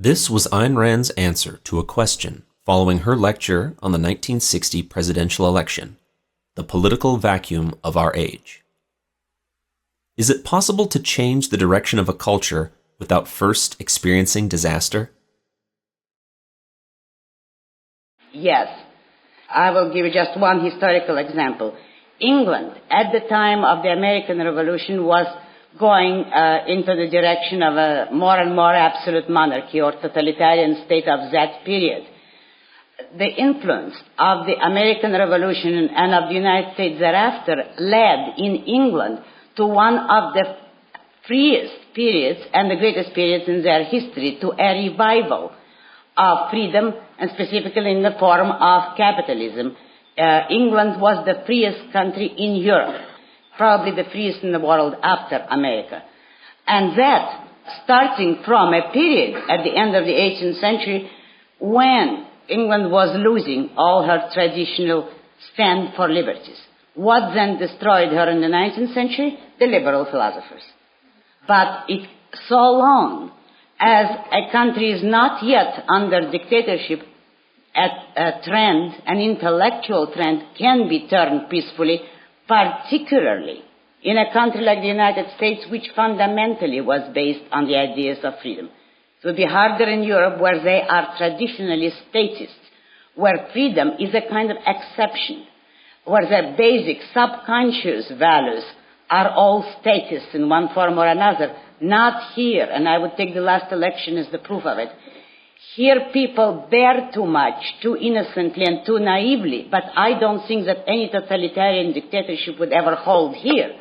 This was Ayn Rand's answer to a question following her lecture on the 1960 presidential election, The Political Vacuum of Our Age. Is it possible to change the direction of a culture without first experiencing disaster? Yes. I will give you just one historical example. England, at the time of the American Revolution, was going into the direction of a more and more absolute monarchy or totalitarian state of that period. The influence of the American Revolution and of the United States thereafter led in England to one of the freest periods and the greatest periods in their history to a revival of freedom, and specifically in the form of capitalism. England was the freest country in Europe, probably the freest in the world after America. And that, starting from a period at the end of the 18th century when England was losing all her traditional stand for liberties. What then destroyed her in the 19th century? The liberal philosophers. But so long as a country is not yet under dictatorship, a trend, an intellectual trend, can be turned peacefully, particularly in a country like the United States, which fundamentally was based on the ideas of freedom. It would be harder in Europe, where they are traditionally statists, where freedom is a kind of exception, where the basic subconscious values are all statists in one form or another. Not here, and I would take the last election as the proof of it. Here people bear too much, too innocently and too naively, but I don't think that any totalitarian dictatorship would ever hold here,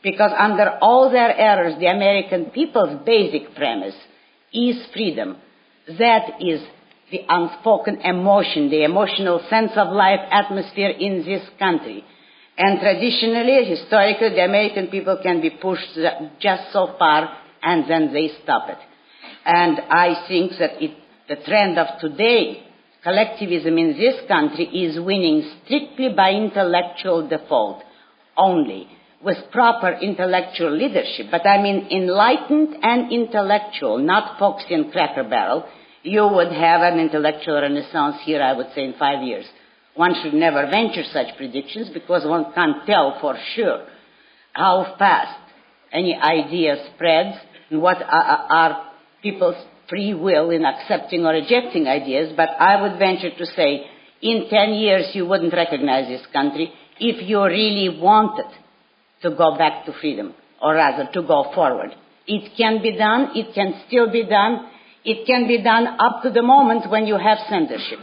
because under all their errors, the American people's basic premise is freedom. That is the unspoken emotion, the emotional sense of life atmosphere in this country. And traditionally, historically, the American people can be pushed just so far, and then they stop it. And I think that the trend of today, collectivism in this country, is winning strictly by intellectual default only, with proper intellectual leadership. But I mean enlightened and intellectual, not Foxy and Cracker Barrel. You would have an intellectual renaissance here, I would say, in 5 years. One should never venture such predictions because one can't tell for sure how fast any idea spreads and what are people's free will in accepting or rejecting ideas. But I would venture to say in 10 years you wouldn't recognize this country if you really wanted to go back to freedom, or rather to go forward. It can be done. It can still be done. It can be done up to the moment when you have censorship.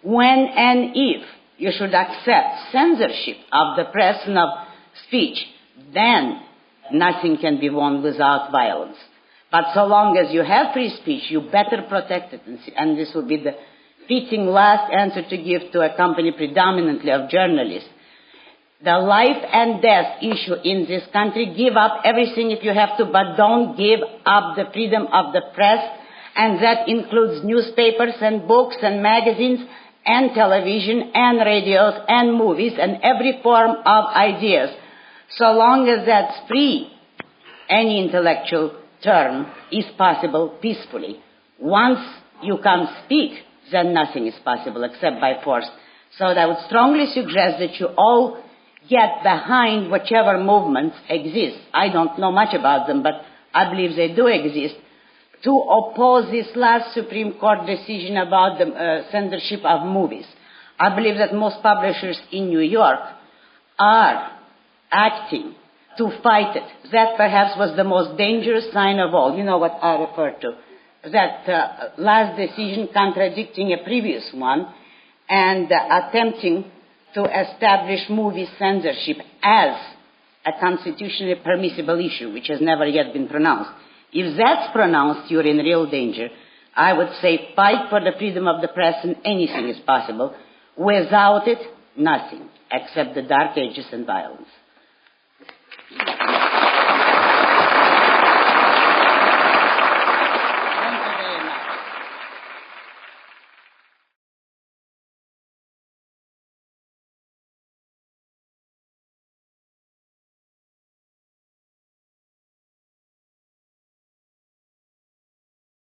When and if you should accept censorship of the press and of speech, then nothing can be won without violence. But so long as you have free speech, you better protect it. And this will be the fitting last answer to give to a company predominantly of journalists. The life and death issue in this country, give up everything if you have to, but don't give up the freedom of the press, and that includes newspapers and books and magazines and television and radios and movies and every form of ideas. So long as that's free, any intellectual term is possible peacefully. Once you can speak, then nothing is possible except by force. So I would strongly suggest that you all get behind whichever movements exist. I don't know much about them, but I believe they do exist, to oppose this last Supreme Court decision about the censorship of movies. I believe that most publishers in New York are acting to fight it. That perhaps was the most dangerous sign of all. You know what I refer to. That last decision contradicting a previous one and attempting to establish movie censorship as a constitutionally permissible issue, which has never yet been pronounced. If that's pronounced, you're in real danger. I would say fight for the freedom of the press, and anything is possible. Without it, nothing, except the dark ages and violence.